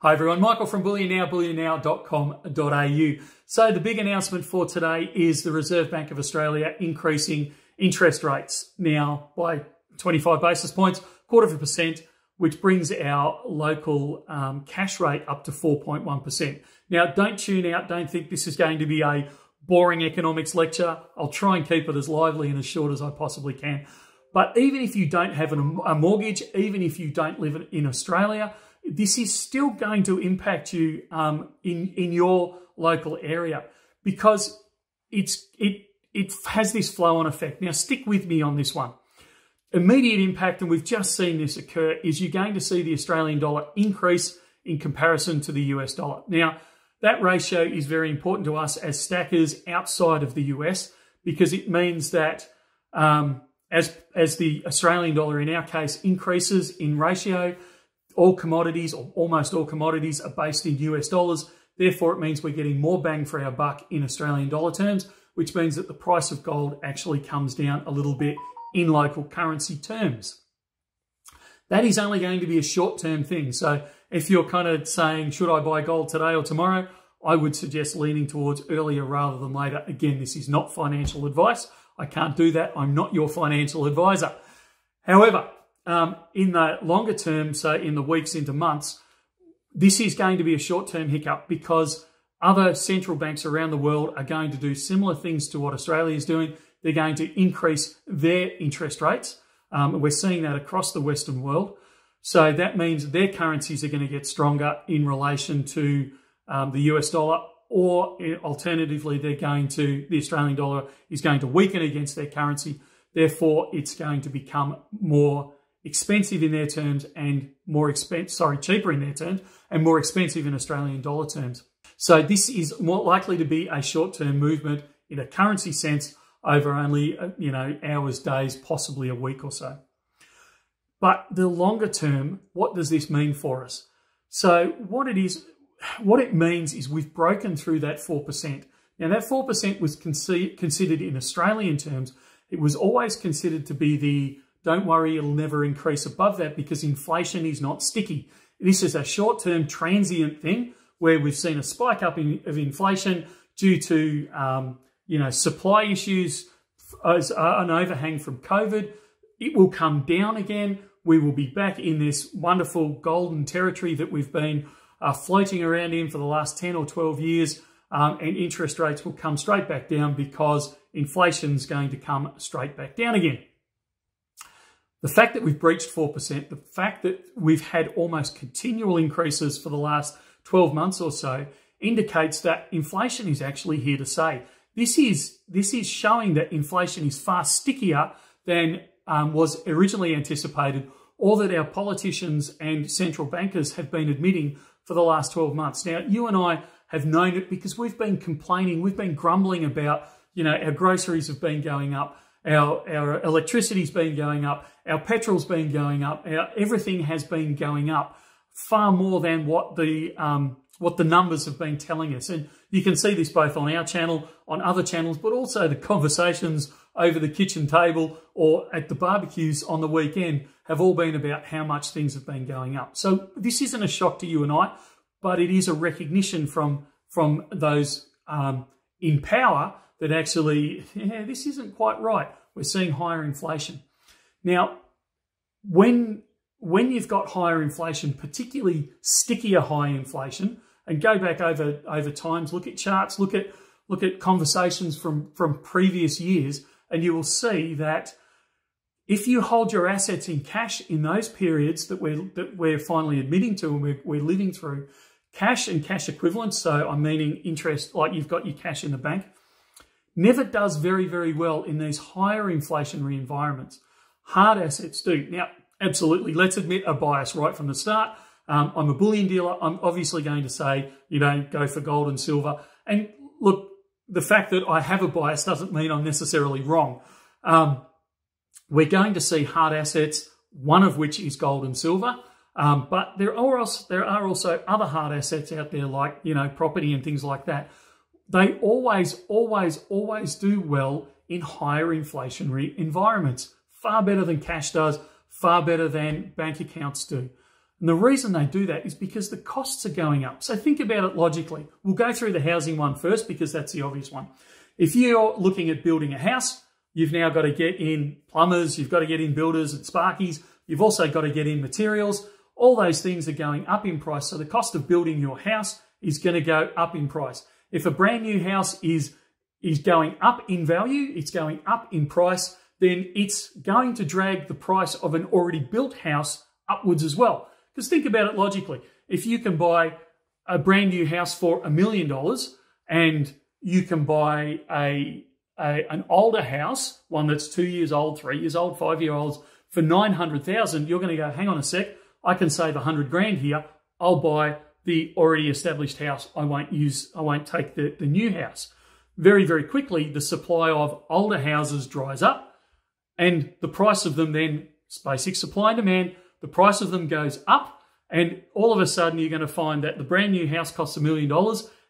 Hi everyone, Michael from Bullion Now, bullionnow.com.au. So the big announcement for today is the Reserve Bank of Australia increasing interest rates now by 25 basis points, 0.25%, which brings our local cash rate up to 4.1%. Now, don't tune out. Don't think this is going to be a boring economics lecture. I'll try and keep it as lively and as short as I possibly can. But even if you don't have a mortgage, even if you don't live in Australia, this is still going to impact you in your local area because it has this flow-on effect. Now, stick with me on this one. Immediate impact, and we've just seen this occur, is you're going to see the Australian dollar increase in comparison to the US dollar. Now, that ratio is very important to us as stackers outside of the US because it means that as the Australian dollar, in our case, increases in ratio, all commodities, or almost all commodities, are based in US dollars. Therefore, it means we're getting more bang for our buck in Australian dollar terms, which means that the price of gold actually comes down a little bit in local currency terms. That is only going to be a short-term thing. So if you're kind of saying, should I buy gold today or tomorrow? I would suggest leaning towards earlier rather than later. Again, this is not financial advice. I can't do that. I'm not your financial advisor. However, in the longer term, so in the weeks into months, this is going to be a short-term hiccup because other central banks around the world are going to do similar things to what Australia is doing. They're going to increase their interest rates. We're seeing that across the Western world. So that means their currencies are going to get stronger in relation to the US dollar, or alternatively, the Australian dollar is going to weaken against their currency. Therefore, it's going to become more expensive in their terms and cheaper in their terms and more expensive in Australian dollar terms. So this is more likely to be a short-term movement in a currency sense over only, hours, days, possibly a week or so. But the longer term, what does this mean for us? So what it means is we've broken through that 4%. Now that 4% was considered in Australian terms. It was always considered to be the don't worry, it'll never increase above that because inflation is not sticky. This is a short-term transient thing where we've seen a spike up of inflation due to, supply issues as an overhang from COVID. It will come down again. We will be back in this wonderful golden territory that we've been floating around in for the last 10 or 12 years, and interest rates will come straight back down because inflation's going to come straight back down again. The fact that we've breached 4%, the fact that we've had almost continual increases for the last 12 months or so indicates that inflation is actually here to stay. This is showing that inflation is far stickier than was originally anticipated, or that our politicians and central bankers have been admitting for the last 12 months. Now, you and I have known it because we've been complaining, we've been grumbling about, our groceries have been going up, our electricity's been going up, our petrol's been going up, everything has been going up far more than what the numbers have been telling us. And you can see this both on our channel, on other channels, but also the conversations over the kitchen table or at the barbecues on the weekend have all been about how much things have been going up. So this isn't a shock to you and I, but it is a recognition from those in power that actually, this isn't quite right. We're seeing higher inflation. Now, when you've got higher inflation, particularly stickier high inflation, and go back over times, look at charts, look at conversations from previous years, and you will see that if you hold your assets in cash in those periods that we're finally admitting to and we're living through, cash and cash equivalents, so I'm meaning interest, like you've got your cash in the bank, never does very, very well in these higher inflationary environments. Hard assets do. Now, absolutely, let's admit a bias right from the start. I'm a bullion dealer. I'm obviously going to say, go for gold and silver. And look, the fact that I have a bias doesn't mean I'm necessarily wrong. We're going to see hard assets, one of which is gold and silver. But there are also other hard assets out there like, property and things like that. They always do well in higher inflationary environments. Far better than cash does, far better than bank accounts do. And the reason they do that is because the costs are going up. So think about it logically. We'll go through the housing one first because that's the obvious one. If you're looking at building a house, you've now got to get in plumbers, you've got to get in builders and sparkies, you've also got to get in materials. All those things are going up in price. So the cost of building your house is going to go up in price. If a brand new house is going up in value, it's going up in price, then it's going to drag the price of an already built house upwards as well. Because think about it logically. If you can buy a brand new house for $1 million and you can buy an older house, one that's 2 years old, 3 years old, 5-year-olds for $900,000, you're going to go, hang on a sec, I can save 100 grand here. I'll buy the already established house. I won't take the new house. Very, very quickly, the supply of older houses dries up and the price of them then, it's basic supply and demand, the price of them goes up, and all of a sudden you're going to find that the brand new house costs $1 million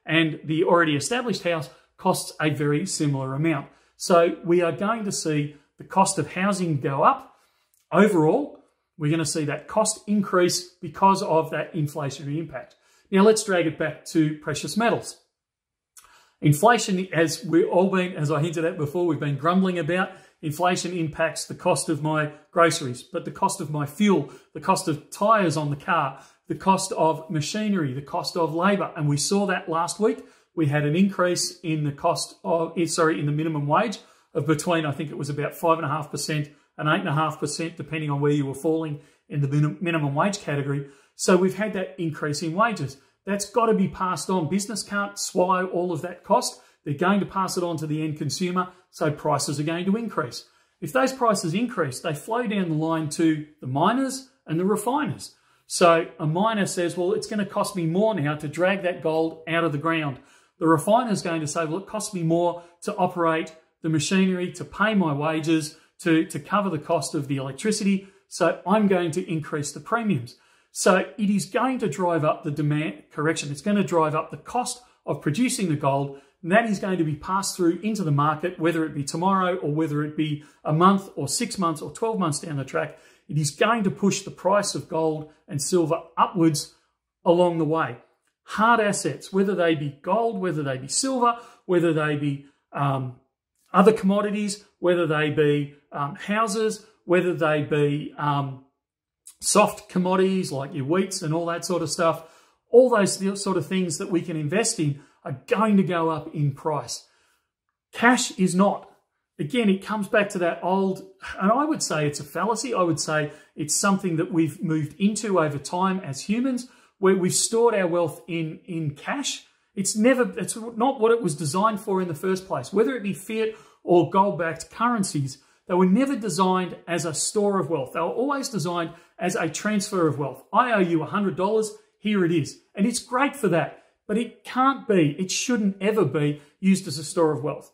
and the already established house costs a very similar amount. So we are going to see the cost of housing go up. Overall, we're going to see that cost increase because of that inflationary impact. Now let's drag it back to precious metals. Inflation, as I hinted at before, we've been grumbling about. Inflation impacts the cost of my groceries, but the cost of my fuel, the cost of tyres on the car, the cost of machinery, the cost of labour. And we saw that last week. We had an increase in the cost of, in the minimum wage of between, I think it was about 5.5% and 8.5%, depending on where you were falling in the minimum wage category. So we've had that increase in wages. That's got to be passed on. Business can't swallow all of that cost. They're going to pass it on to the end consumer, so prices are going to increase. If those prices increase, they flow down the line to the miners and the refiners. So a miner says, well, it's going to cost me more now to drag that gold out of the ground. The refiner is going to say, well, it costs me more to operate the machinery, to pay my wages, to cover the cost of the electricity. So I'm going to increase the premiums. So it is going to drive up the demand, it's going to drive up the cost of producing the gold, and that is going to be passed through into the market, whether it be tomorrow or whether it be a month or 6 months or 12 months down the track. It is going to push the price of gold and silver upwards along the way. Hard assets, whether they be gold, whether they be silver, whether they be other commodities, whether they be houses, whether they be soft commodities like your wheats and all that sort of stuff, all those sort of things that we can invest in are going to go up in price. Cash is not. Again, it comes back to that old, and I would say it's a fallacy. I would say it's something that we've moved into over time as humans, where we've stored our wealth in cash. It's not what it was designed for in the first place. Whether it be fiat or gold-backed currencies, they were never designed as a store of wealth. They were always designed as a transfer of wealth. I owe you $100, here it is. And it's great for that, but it can't be, it shouldn't ever be used as a store of wealth.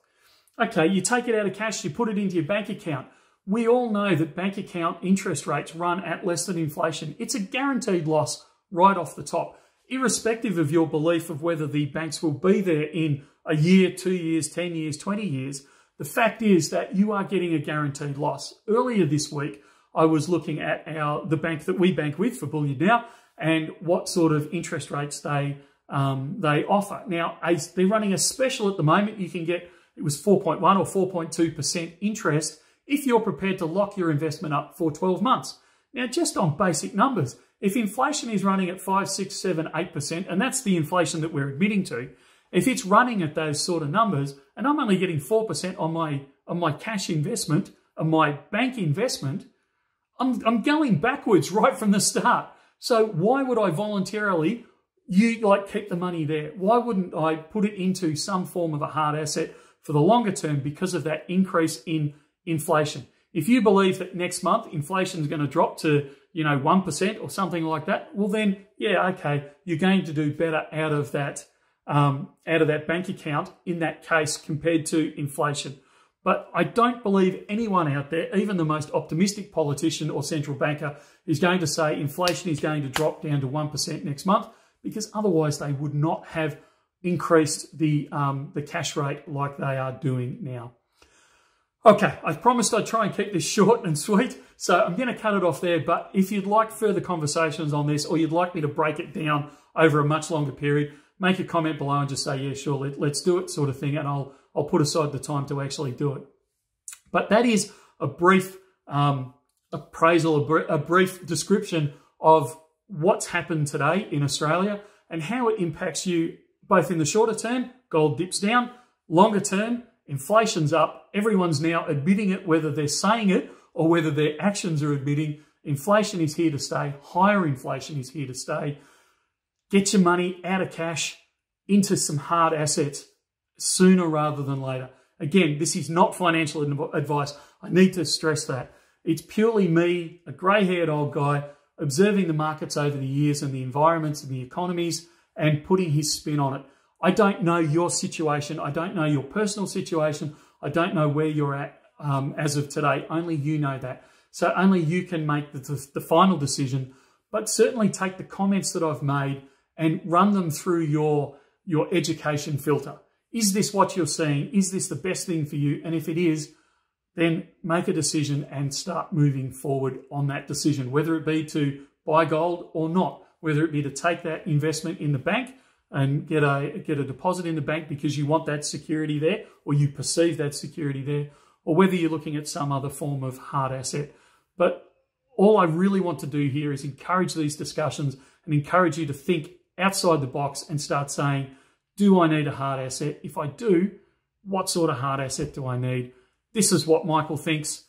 Okay, you take it out of cash, you put it into your bank account. We all know that bank account interest rates run at less than inflation. It's a guaranteed loss right off the top, irrespective of your belief of whether the banks will be there in a year, 2 years, 10 years, 20 years. The fact is that you are getting a guaranteed loss. Earlier this week, I was looking at the bank that we bank with for Bullion Now and what sort of interest rates they offer. Now, they're running a special at the moment. You can get, it was 4.1 or 4.2% interest if you're prepared to lock your investment up for 12 months. Now, just on basic numbers, if inflation is running at 5, 6, 7, 8%, and that's the inflation that we're admitting to, if it's running at those sort of numbers, and I'm only getting 4% on my cash investment, on my bank investment, I'm going backwards right from the start. So why would I voluntarily keep the money there? Why wouldn't I put it into some form of a hard asset for the longer term because of that increase in inflation? If you believe that next month inflation is going to drop to 1% or something like that, well then, yeah, okay, you're going to do better out of that bank account in that case compared to inflation. But I don't believe anyone out there, even the most optimistic politician or central banker, is going to say inflation is going to drop down to 1% next month, because otherwise they would not have increased the cash rate like they are doing now. Okay, I promised I'd try and keep this short and sweet, so I'm going to cut it off there. But if you'd like further conversations on this, or you'd like me to break it down over a much longer period, make a comment below and just say, yeah, sure, let's do it, sort of thing, and I'll put aside the time to actually do it. But that is a brief appraisal, a brief description of what's happened today in Australia and how it impacts you both in the shorter term. Gold dips down. Longer term, inflation's up. Everyone's now admitting it, whether they're saying it or whether their actions are admitting. Inflation is here to stay. Higher inflation is here to stay. Get your money out of cash into some hard assets sooner rather than later. Again, this is not financial advice. I need to stress that. It's purely me, a grey-haired old guy, observing the markets over the years and the environments and the economies and putting his spin on it. I don't know your situation. I don't know your personal situation. I don't know where you're at as of today. Only you know that. So only you can make the final decision. But certainly take the comments that I've made and run them through your education filter. Is this what you're seeing? Is this the best thing for you? And if it is, then make a decision and start moving forward on that decision, whether it be to buy gold or not, whether it be to take that investment in the bank and get a deposit in the bank because you want that security there or you perceive that security there, or whether you're looking at some other form of hard asset. But all I really want to do here is encourage these discussions and encourage you to think outside the box and start saying, do I need a hard asset? If I do, what sort of hard asset do I need? This is what Michael thinks.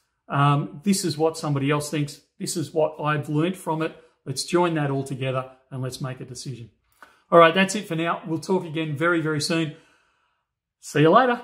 This is what somebody else thinks. This is what I've learned from it. Let's join that all together and let's make a decision. All right, that's it for now. We'll talk again very, very soon. See you later.